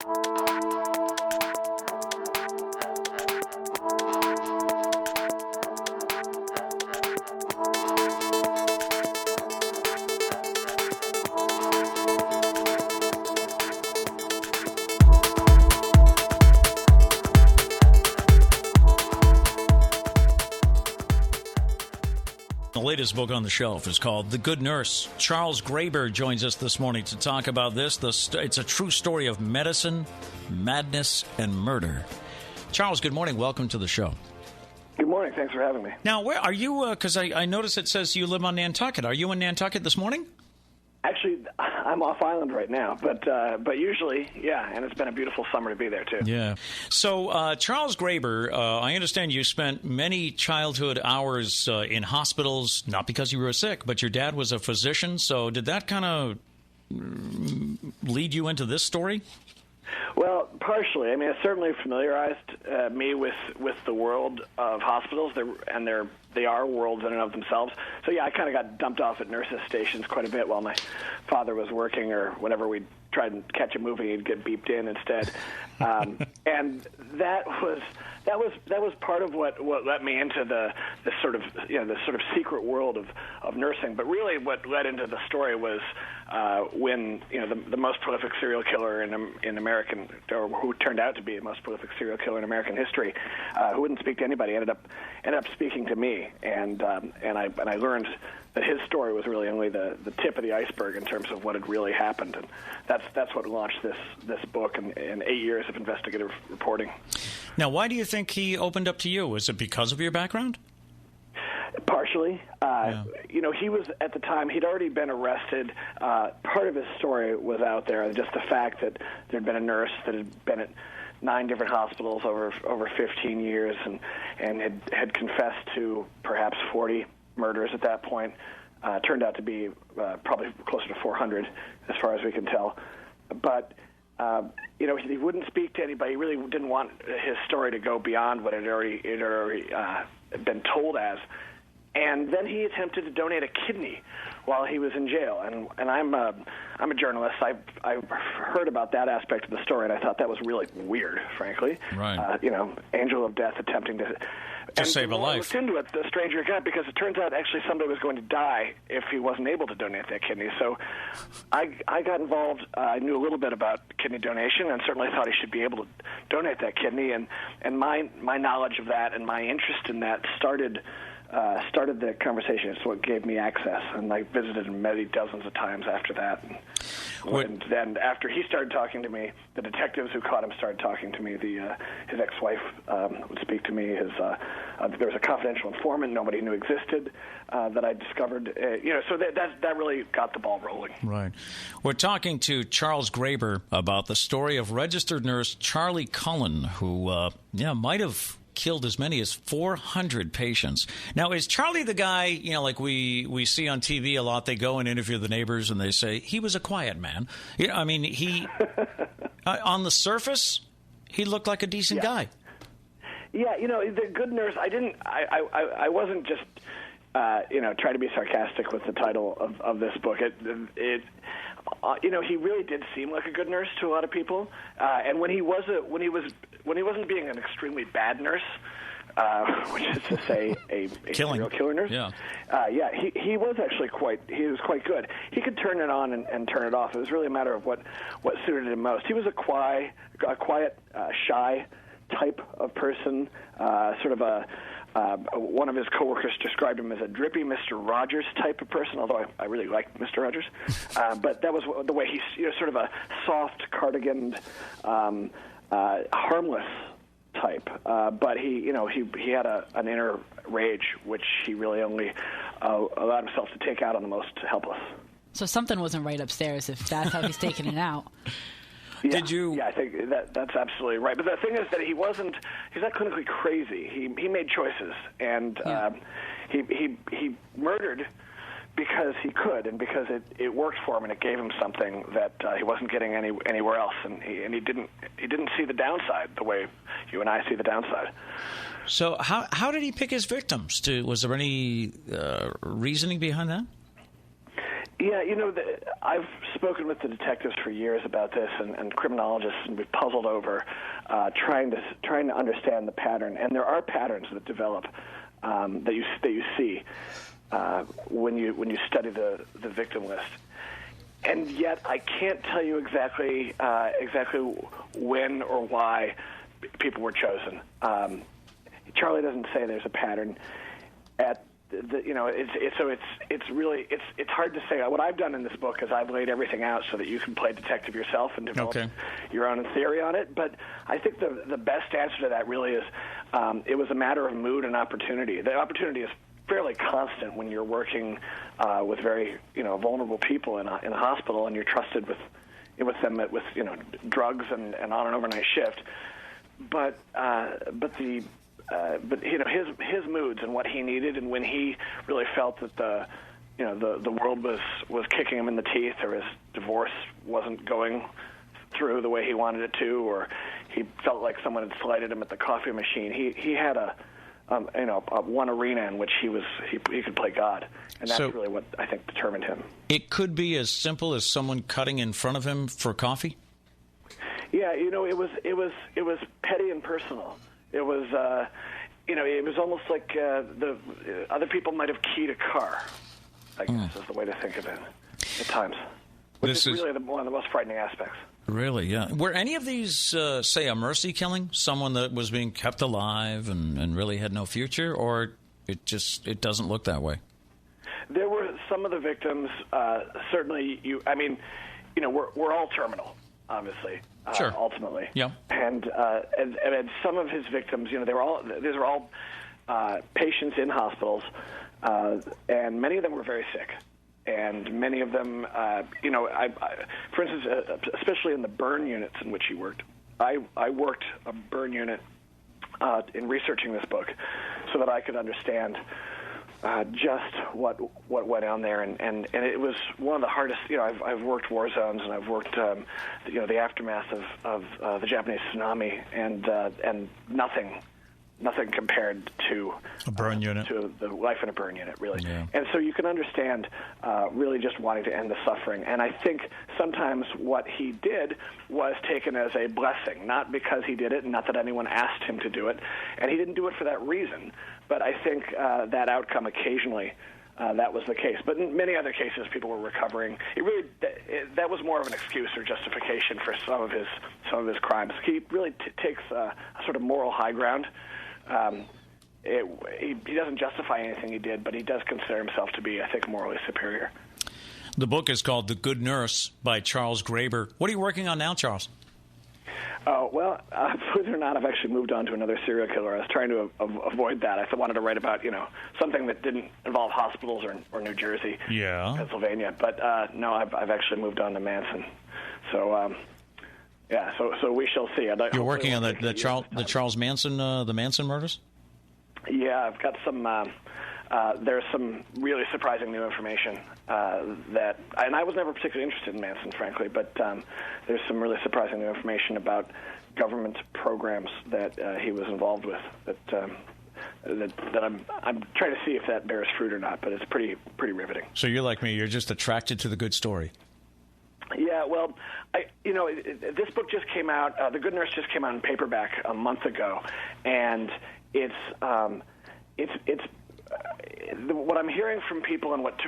The latest book on the shelf is called The Good Nurse. Charles Graeber joins us this morning to talk about this. It's a true story of medicine, madness, and murder. Charles, good morning. Welcome to the show. Good morning. Thanks for having me. Now, where are you? Because I noticed it says you live on Nantucket. Are you in Nantucket this morning? Actually, I'm off island right now, but usually, yeah, and it's been a beautiful summer to be there, too. Yeah. So, Charles Graeber, I understand you spent many childhood hours in hospitals, not because you were sick, but your dad was a physician. So did that kind of lead you into this story? Well, partially. I mean, it certainly familiarized me with the world of hospitals, they are worlds in and of themselves. So, yeah, I kind of got dumped off at nurses' stations quite a bit while my father was working, or whenever we'd try and catch a movie, he'd get beeped in instead. And that was part of what let me into the sort of secret world of nursing. But really, what led into the story was when the most prolific serial killer in American, or who turned out to be the most prolific serial killer in American history, who wouldn't speak to anybody, ended up speaking to me, and I learned that his story was really only the tip of the iceberg in terms of what had really happened, and that's what launched this book and 8 years of investigative reporting. Now, why do you think he opened up to you? Was it because of your background? Partially. He was, at the time, he'd already been arrested. Part of his story was out there, just the fact that there'd been a nurse that had been at 9 different hospitals over 15 years and had confessed to perhaps 40 murders at that point. Turned out to be probably closer to 400 as far as we can tell. But he wouldn't speak to anybody. He really didn't want his story to go beyond what it had already been told as. And then he attempted to donate a kidney while he was in jail. And I'm a journalist. I heard about that aspect of the story, and I thought that was really weird, frankly. Right. Angel of death attempting to save a life. I looked into it, the stranger it got, because it turns out actually somebody was going to die if he wasn't able to donate that kidney. So I got involved. I knew a little bit about kidney donation and certainly thought he should be able to donate that kidney. And my knowledge of that and my interest in that started the conversation. It's what gave me access, and I visited him many dozens of times after that. And then after he started talking to me, the detectives who caught him started talking to me. His ex-wife would speak to me. There was a confidential informant nobody knew existed that I discovered. So that really got the ball rolling. Right. We're talking to Charles Graeber about the story of registered nurse Charlie Cullen, who might have killed as many as 400 patients. Now, is Charlie the guy, like we see on TV a lot, they go and interview the neighbors and they say, he was a quiet man. He, on the surface, he looked like a decent guy. Yeah, the good nurse, I wasn't just, trying to be sarcastic with the title of this book. He really did seem like a good nurse to a lot of people. And when he wasn't being an extremely bad nurse, which is to say a serial killer nurse, he was actually quite good. He could turn it on and turn it off. It was really a matter of what suited him most. He was a quiet, shy type of person, sort of one of his coworkers described him as a drippy Mr. Rogers type of person, although I really liked Mr. Rogers. But that was the way he's sort of a soft, cardiganed, harmless type. But he had an inner rage, which he really only allowed himself to take out on the most helpless. So something wasn't right upstairs if that's how he's taking it out. Yeah, I think that's absolutely right. But the thing is that he's not clinically crazy. He made choices, and he murdered because he could, and because it worked for him, and it gave him something that he wasn't getting anywhere else, and he didn't see the downside the way you and I see the downside. So how did he pick his victims? Was there any reasoning behind that? Yeah, I've spoken with the detectives for years about this, and criminologists, and we've puzzled over trying to understand the pattern. And there are patterns that develop that you see when you study the victim list. And yet, I can't tell you exactly when or why people were chosen. Charlie doesn't say there's a pattern. It's really hard to say. What I've done in this book is I've laid everything out so that you can play detective yourself and develop your own theory on it. But I think the best answer to that really is it was a matter of mood and opportunity. The opportunity is fairly constant when you're working with very vulnerable people in a hospital, and you're trusted with them with drugs and on an overnight shift. But his moods and what he needed, and when he really felt that the world was kicking him in the teeth, or his divorce wasn't going through the way he wanted it to, or he felt like someone had slighted him at the coffee machine. He had one arena in which he could play God, and that's really what I think determined him. It could be as simple as someone cutting in front of him for coffee. Yeah, it was petty and personal. It was it was almost like the other people might have keyed a car, I guess is the way to think of it at times. Which is really one of the most frightening aspects. Really, yeah. Were any of these, say, a mercy killing, someone that was being kept alive and really had no future, or it doesn't look that way? There were some of the victims, certainly, we're all terminal, obviously, sure. Ultimately. Yeah. And some of his victims, these are all patients in hospitals, and many of them were very sick. And many of them, for instance, especially in the burn units in which he worked, I worked a burn unit in researching this book so that I could understand just what went on there, and it was one of the hardest. I've worked war zones, and I've worked the aftermath of the Japanese tsunami, and nothing compared to a burn unit, to the life in a burn unit, really. Yeah. And so you can understand really just wanting to end the suffering. And I think sometimes what he did was taken as a blessing, not because he did it, and not that anyone asked him to do it. And he didn't do it for that reason. But I think that outcome occasionally, that was the case. But in many other cases, people were recovering. That was more of an excuse or justification for some of his crimes. He really takes a sort of moral high ground. He doesn't justify anything he did, but he does consider himself to be, I think, morally superior. The book is called The Good Nurse by Charles Graeber. What are you working on now, Charles? Well, believe it or not, I've actually moved on to another serial killer. I was trying to avoid that. I wanted to write about, something that didn't involve hospitals or New Jersey, Pennsylvania. But no, I've actually moved on to Manson. So, yeah. So we shall see. You're working on the Charles Manson, the Manson murders? Yeah, I've got some. There's some really surprising new information and I was never particularly interested in Manson, frankly, but there's some really surprising new information about government programs that he was involved with that I'm trying to see if that bears fruit or not, but it's pretty riveting. So you're like me; you're just attracted to the good story. Yeah, well, this book just came out. The Good Nurse just came out in paperback a month ago, and it's what I'm hearing from people, and what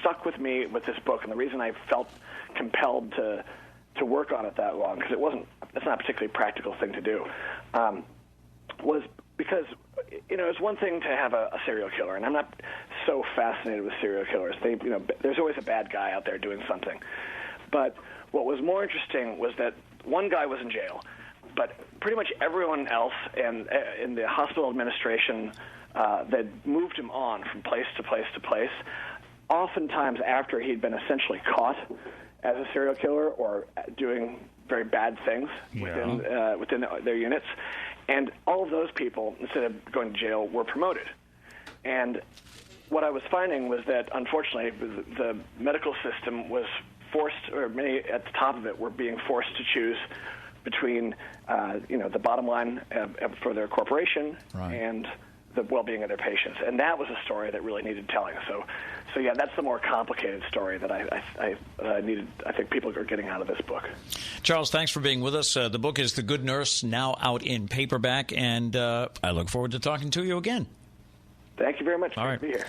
stuck with me with this book, and the reason I felt compelled to work on it that long, because it's not a particularly practical thing to do, was because it's one thing to have a serial killer, and I'm not so fascinated with serial killers. There's always a bad guy out there doing something. But what was more interesting was that one guy was in jail, but pretty much everyone else in the hospital administration that moved him on from place to place to place, oftentimes after he'd been essentially caught as a serial killer or doing very bad things within their units. And all of those people, instead of going to jail, were promoted. And what I was finding was that, unfortunately, the medical system was forced, or many at the top of it were being forced to choose between, the bottom line for their corporation and the well-being of their patients. And that was a story that really needed telling. So yeah, that's the more complicated story that I needed. I think people are getting out of this book. Charles, thanks for being with us. The book is The Good Nurse, now out in paperback, and I look forward to talking to you again. Thank you very much. All right. Good to be here.